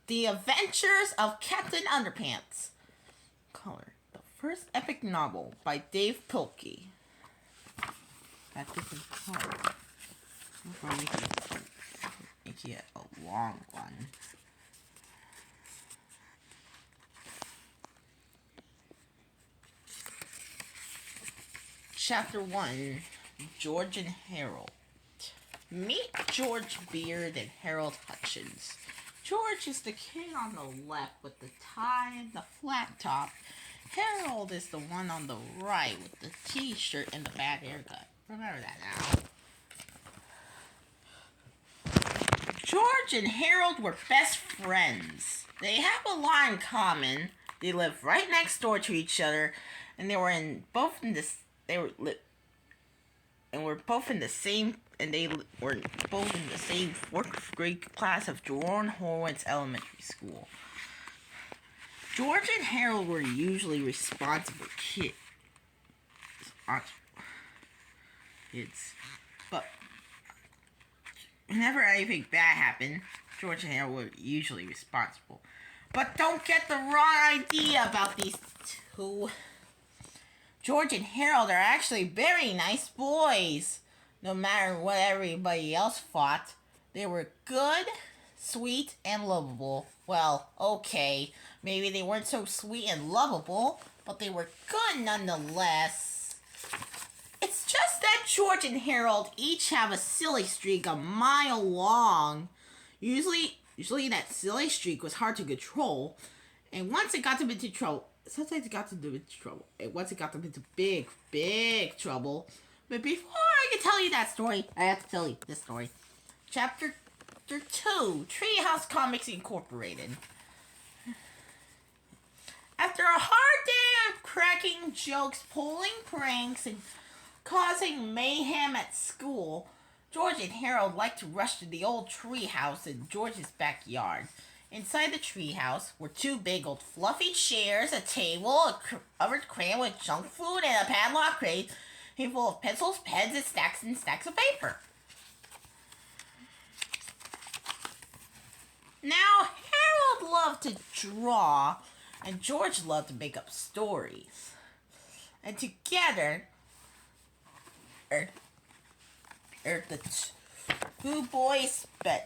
The Adventures of Captain Underpants. Color. The first epic novel by Dave Pilkey. That different color. Before making it a long one. Chapter 1. George and Harold. Meet George Beard and Harold Hutchins. George is the kid on the left with the tie and the flat top. Harold is the one on the right with the t-shirt and the bad haircut. Remember that now. George and Harold were best friends. They have a lot in common. They lived right next door to each other, and they were both in the same fourth grade class of Jerome Horwitz Elementary School. George and Harold were usually responsible kids, but whenever anything bad happened, George and Harold were usually responsible. But don't get the wrong idea about these two. George and Harold are actually very nice boys. No matter what everybody else thought, they were good, sweet, and lovable. Well, okay, maybe they weren't so sweet and lovable, but they were good nonetheless. It's just that George and Harold each have a silly streak a mile long. Usually that silly streak was hard to control, and once it got them into trouble, sometimes it got them into trouble, and once it got them into big, big trouble. But before I can tell you that story, I have to tell you this story. Chapter 2, Treehouse Comics Incorporated. After a hard day of cracking jokes, pulling pranks, and causing mayhem at school, George and Harold liked to rush to the old treehouse in George's backyard. Inside the treehouse were two big old fluffy chairs, a table, a covered crayon with junk food, and a padlock crate full of pencils, pens, and stacks of paper. Now, Harold loved to draw, and George loved to make up stories. And together, the two boys spent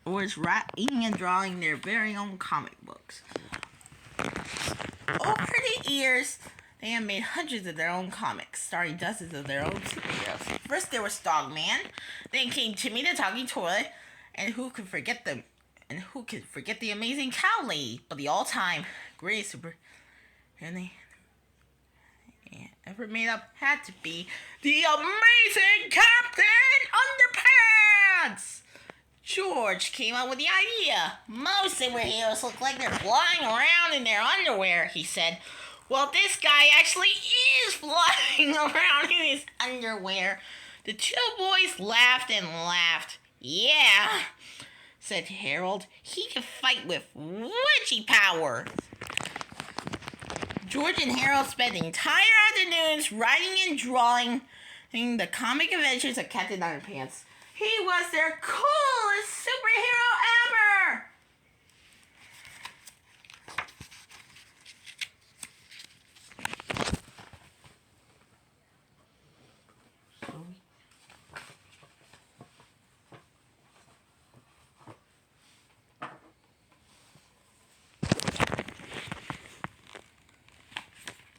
was writing and drawing their very own comic books. Over the years, they have made hundreds of their own comics, starring dozens of their own superheroes. First there was Dogman, then came Timmy the Talking Toilet, and who could forget them? And who could forget the Amazing Cow Lady? But the all-time greatest super and they ever made up had to be the Amazing Captain Underpants! George came up with the idea. Most superheroes look like they're flying around in their underwear, he said. Well, this guy actually is flying around in his underwear. The two boys laughed and laughed. Yeah, said Harold. He can fight with witchy power. George and Harold spent the entire afternoons writing and drawing the comic adventures of Captain Underpants. He was their coolest superhero ever!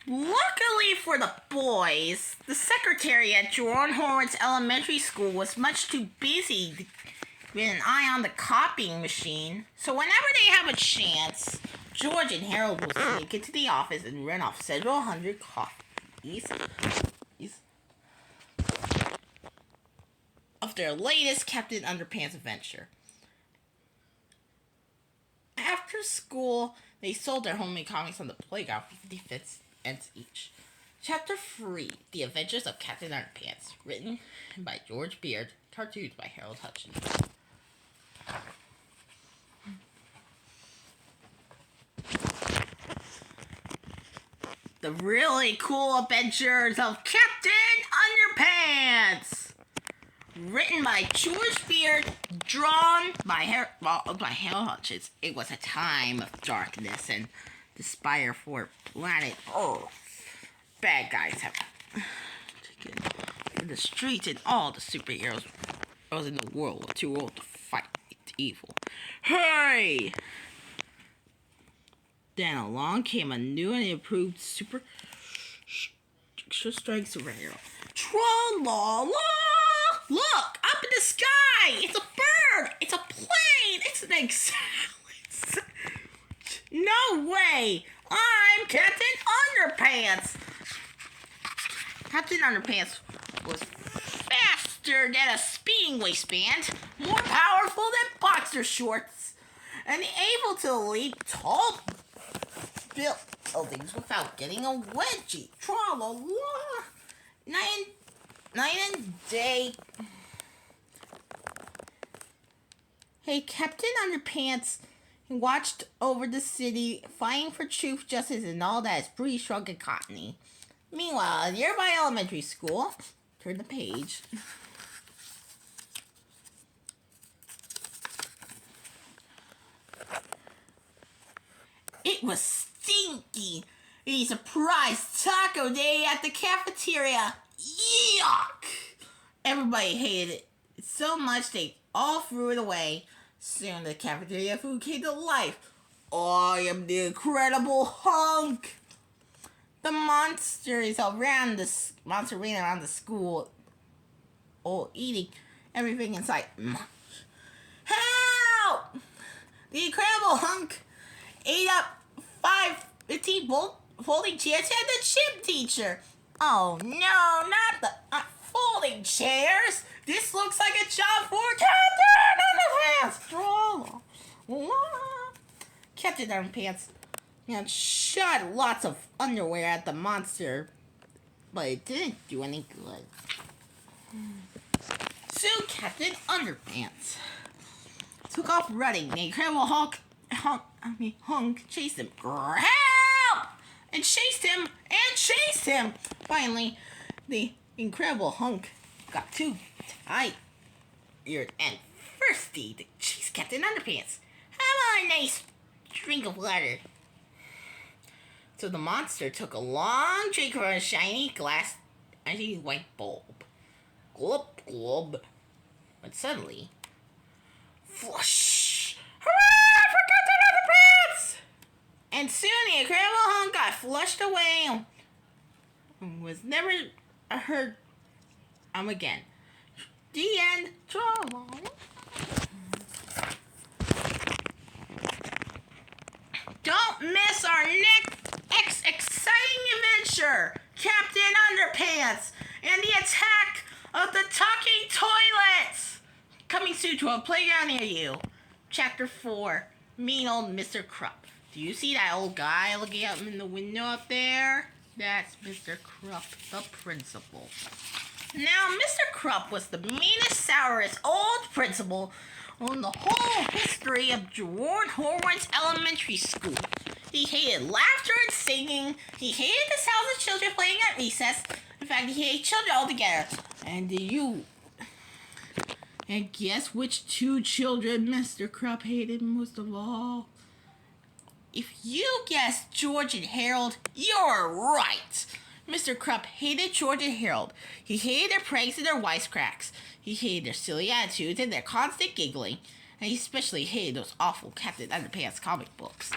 Luckily for the boys, the secretary at Jerome Horwitz Elementary School was much too busy to keep an eye on the copying machine. So whenever they have a chance, George and Harold will sneak into the office and run off several hundred copies of their latest Captain Underpants adventure. After school, they sold their homemade comics on the playground for 50 cents each. Chapter 3, The Adventures of Captain Underpants, written by George Beard, cartoons by Harold Hutchins. The Really Cool Adventures of Captain Underpants. Written by George Beard, drawn by Harold Hutchins. It was a time of darkness and despair for planet Earth. Bad guys have taken in the streets, and all the superheroes in the world were too old to fight evil. Hey! Then along came a new and improved super strength superhero. Tra-la-la! Look! Up in the sky! It's a bird! It's a plane! It's an excellence! No way! I'm Captain Underpants! Captain Underpants was faster than a speeding waistband, more powerful than boxer shorts, and able to leap tall buildings without getting a wedgie. Tra-la-la! Night and day. Hey, Captain Underpants watched over the city, fighting for truth, justice, and all that is pretty shrunk and cottony. Meanwhile, a nearby elementary school, turn the page. It was stinky. A surprise taco day at the cafeteria. Yuck! Everybody hated it so much they all threw it away. Soon the cafeteria food came to life. I am the Incredible Hunk. The monsters around the school, all eating everything in sight. Help! The Incredible Hunk ate up 15 folding chairs and the gym teacher. Oh no, not the folding chairs. This looks like a job for Captain Underpants. Captain Underpants shot lots of underwear at the monster, but it didn't do any good. Soon Captain Underpants took off running. The Incredible Hunk chased him. Help! And chased him. Finally, the Incredible Hunk got too tired and thirsty to chase Captain Underpants. How about a nice drink of water? So the monster took a long drink from a shiny glass white bulb. Glub, glub. But suddenly, flush! Hurrah for Captain Underpants! And soon the Incredible Hunk got flushed away and was never heard again. The end. Don't miss our next exciting adventure, Captain Underpants and the attack of the talking toilets. Coming soon to a playground near you. Chapter 4, Mean Old Mr. Krupp. Do you see that old guy looking out in the window up there? That's Mr. Krupp, the principal. Now, Mr. Krupp was the meanest, sourest old principal in the whole history of George Horwitz Elementary School. He hated laughter and singing. He hated the sounds of children playing at recess. In fact, he hated children altogether. And guess which two children Mr. Krupp hated most of all? If you guessed George and Harold, you're right. Mr. Krupp hated George and Harold. He hated their pranks and their wisecracks. He hated their silly attitudes and their constant giggling. And he especially hated those awful Captain Underpants comic books.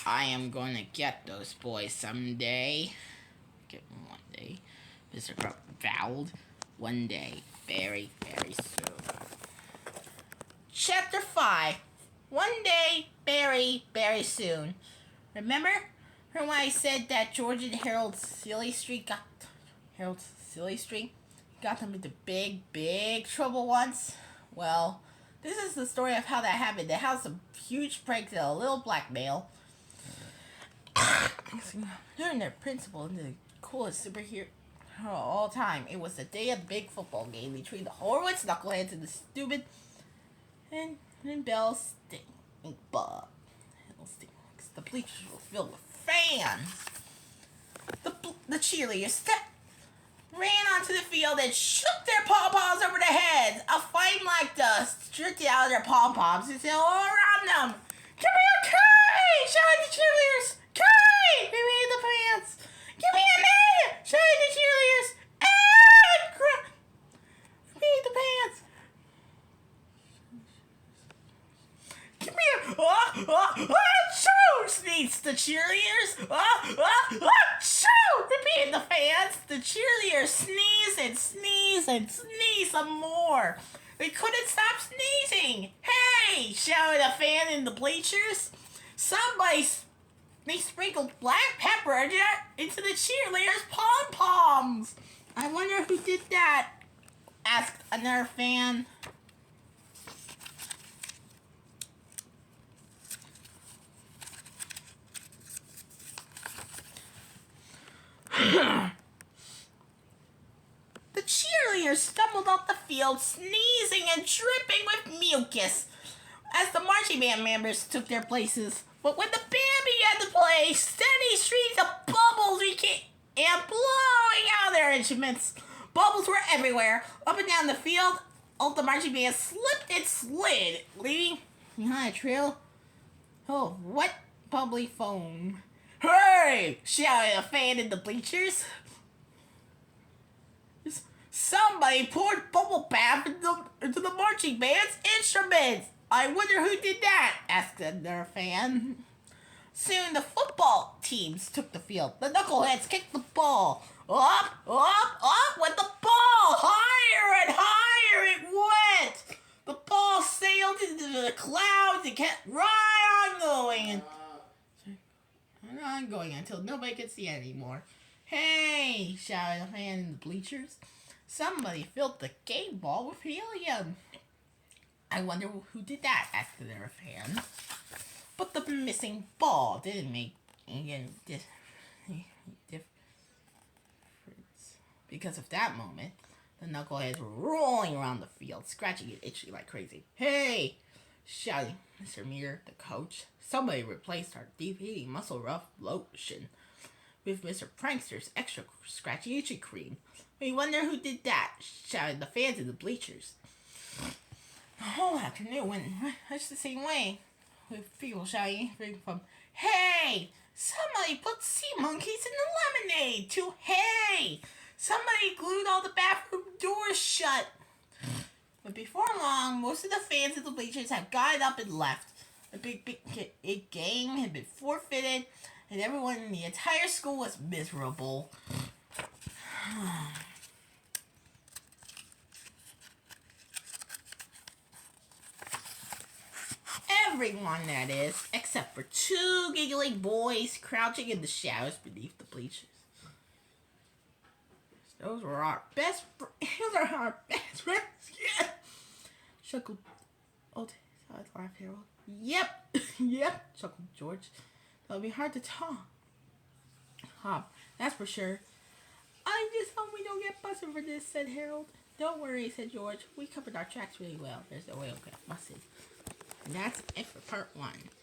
I am going to get those boys someday. Get them one day. Mr. Krupp vowed. One day. Very, very soon. Chapter 5. One day, very, very soon. Remember when I said that George and Harold's silly streak got them into big, big trouble once? Well, this is the story of how that happened. They had some huge pranks and a little blackmail. During their principal and the coolest superhero of all time. It was the day of the big football game between the Horwitz knuckleheads and the stupid and Bell Sting Bob. The bleachers were filled with fans. The cheerleaders ran onto the field and shook their pom-poms over their heads. A flame like dust drifted out of their pom-poms and settled all around them. "Give me a K!" shouted the cheerleaders. "K!" repeated the pants. "Give me a man!" shouted the cheerleaders. "And repeated the pants. "Give me a shoo!" sneezed the cheerleaders. Shoo! repeated the fans. The cheerleaders sneezed and sneezed and sneezed some more. They couldn't stop sneezing. "Hey!" shouted a fan in the bleachers. They sprinkled black pepper into the cheerleaders' pom-poms. "I wonder who did that?" asked another fan. The cheerleaders stumbled off the field, sneezing and dripping with mucus as the marching band members took their places. But when the band began to play, steady streams of bubbles became and blowing out their instruments. Bubbles were everywhere, up and down the field. All the marching band slipped and slid, leaving behind a trail of wet, bubbly foam. "Hey!" shouted a fan in the bleachers. "Somebody poured bubble bath into the marching band's instruments. I wonder who did that?" asked another fan. Soon the football teams took the field. The knuckleheads kicked the ball. Up went the ball. Higher and higher it went. The ball sailed into the clouds and kept right on going until nobody could see it anymore. "Hey!" shouted a fan in the bleachers. "Somebody filled the game ball with helium." "I wonder who did that?" asked another fan. But the missing ball didn't make any difference. Because of that moment, the knuckleheads were rolling around the field, scratching and itching like crazy. "Hey!" shouted Mr. Meter, the coach. "Somebody replaced our deep-heating muscle rough lotion with Mr. Prankster's extra scratchy itchy cream. We wonder who did that," shouted the fans in the bleachers. The whole afternoon went much the same way, with people shouting from "Hey! Somebody put sea monkeys in the lemonade!" to "Hey! Somebody glued all the bathroom doors shut!" But before long, most of the fans of the bleachers had gotten up and left. The big game had been forfeited, and everyone in the entire school was miserable. Everyone, that is, except for two giggling boys crouching in the shadows beneath the bleachers. Those are our best friends. Yeah. Chuckled old Harold. Yep, chuckled George. That'll be hard to talk. That's for sure. "I just hope we don't get busted for this," said Harold. "Don't worry," said George. "We covered our tracks really well. There's no way we'll get busted." And that's it for part 1.